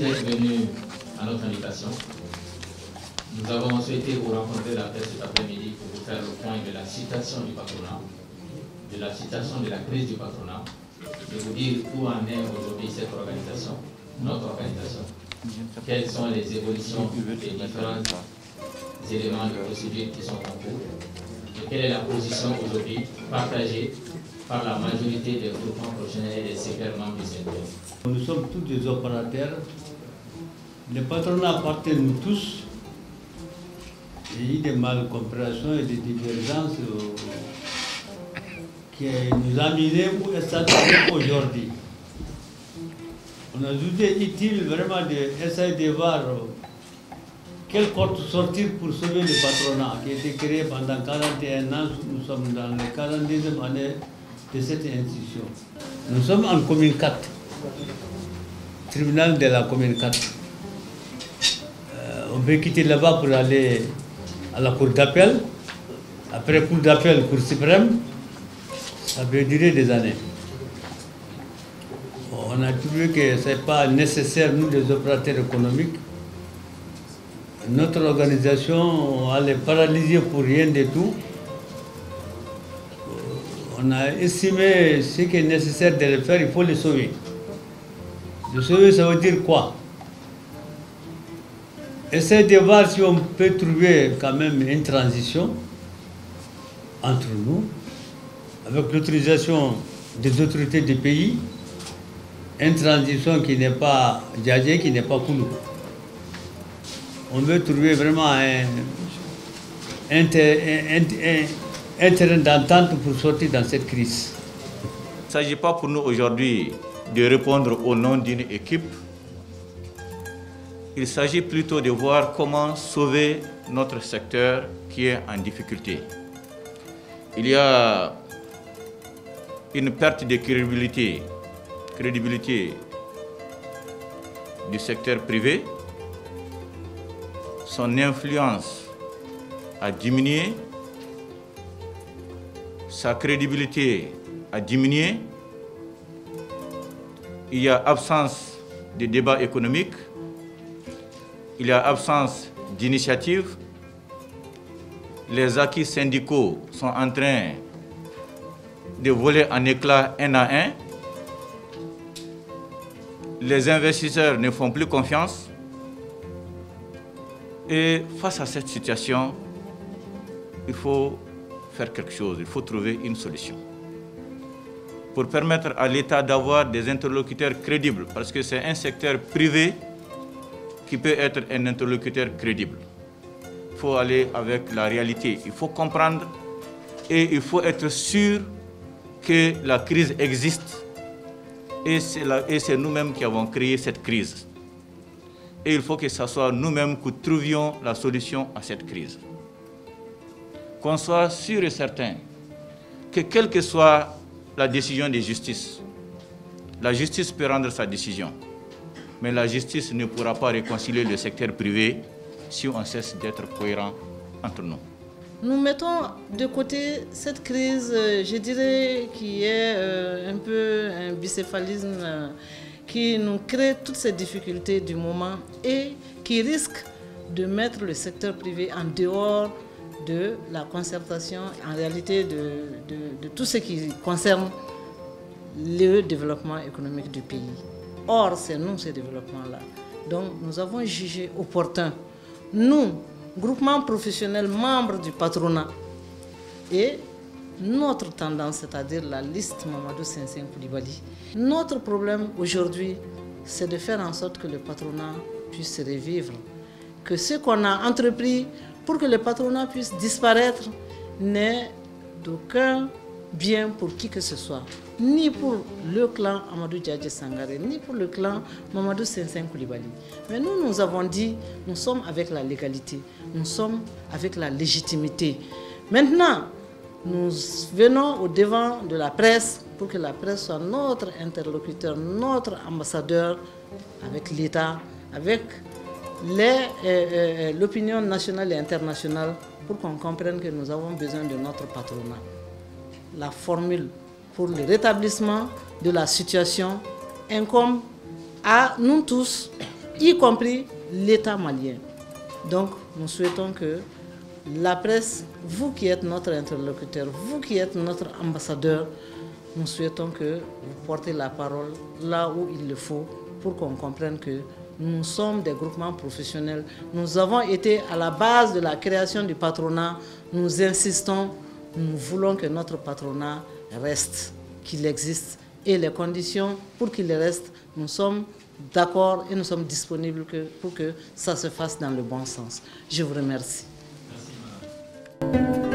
merci d'être venu à notre invitation. Nous avons souhaité vous rencontrer la presse cet après-midi pour vous faire le point de la situation du patronat, de la situation de la crise du patronat, de vous dire où en est aujourd'hui cette organisation, notre organisation, quelles sont les évolutions des différents éléments de procédure qui sont en cours, et quelle est la position aujourd'hui partagée par la majorité des groupements professionnels et des secteurs membres du secteur. Nous sommes tous des opérateurs. Le patronat appartient à nous tous. Il y a eu des malcompréhensions et des divergences qui nous ont amenés où est aujourd'hui. On a jugé utile vraiment d'essayer de voir quelle porte sortir pour sauver le patronat qui a été créé pendant 41 ans. Nous sommes dans la 42e année de cette institution. Nous sommes en commune 4, tribunal de la commune 4. On peut quitter là-bas pour aller à la cour d'appel. Après cour d'appel, cour suprême, ça peut durer des années. On a trouvé que ce n'est pas nécessaire, nous les opérateurs économiques. Notre organisation allait paralyser pour rien du tout. On a estimé ce qui est nécessaire de le faire, il faut le sauver. Le sauver, ça veut dire quoi? Essayer de voir si on peut trouver quand même une transition entre nous, avec l'autorisation des autorités du pays, une transition qui n'est pas djadjé, qui n'est pas coulou. On veut trouver vraiment un terrain d'entente pour sortir dans cette crise. Il ne s'agit pas pour nous aujourd'hui de répondre au nom d'une équipe. Il s'agit plutôt de voir comment sauver notre secteur qui est en difficulté. Il y a une perte de crédibilité du secteur privé. Son influence a diminué, sa crédibilité a diminué. Il y a absence de débat économique, il y a absence d'initiative. Les acquis syndicaux sont en train de voler en éclats un à un. Les investisseurs ne font plus confiance. Et face à cette situation, il faut faire quelque chose, il faut trouver une solution pour permettre à l'État d'avoir des interlocuteurs crédibles, parce que c'est un secteur privé qui peut être un interlocuteur crédible. Il faut aller avec la réalité, il faut comprendre et il faut être sûr que la crise existe et c'est nous-mêmes qui avons créé cette crise. Et il faut que ce soit nous-mêmes que trouvions la solution à cette crise. Qu'on soit sûr et certain que quelle que soit la décision de justice, la justice peut rendre sa décision, mais la justice ne pourra pas réconcilier le secteur privé si on cesse d'être cohérent entre nous. Nous mettons de côté cette crise, je dirais, qui est un peu un bicéphalisme qui nous crée toutes ces difficultés du moment et qui risque de mettre le secteur privé en dehors de la concertation, en réalité de tout ce qui concerne le développement économique du pays. Or, c'est nous ces développements-là. Donc, nous avons jugé opportun, nous, groupement professionnel, membres du patronat, et notre tendance, c'est-à-dire la liste Mamadou Senseng Coulibaly. Notre problème aujourd'hui, c'est de faire en sorte que le patronat puisse revivre, que ce qu'on a entrepris pour que le patronat puisse disparaître n'est d'aucun bien pour qui que ce soit, ni pour le clan Amadou Djadjé Sangaré, ni pour le clan Mamadou Senseng Coulibaly. Mais nous avons dit, nous sommes avec la légalité, nous sommes avec la légitimité. Maintenant, nous venons au devant de la presse pour que la presse soit notre interlocuteur, notre ambassadeur avec l'État, avec l'opinion nationale et internationale pour qu'on comprenne que nous avons besoin de notre patronat. La formule pour le rétablissement de la situation incombe à nous tous y compris l'État malien. Donc, nous souhaitons que la presse, vous qui êtes notre interlocuteur, vous qui êtes notre ambassadeur, nous souhaitons que vous portez la parole là où il le faut pour qu'on comprenne que nous sommes des groupements professionnels. Nous avons été à la base de la création du patronat. Nous insistons, nous voulons que notre patronat reste, qu'il existe. Et les conditions pour qu'il reste, nous sommes d'accord et nous sommes disponibles pour que ça se fasse dans le bon sens. Je vous remercie. Merci, madame.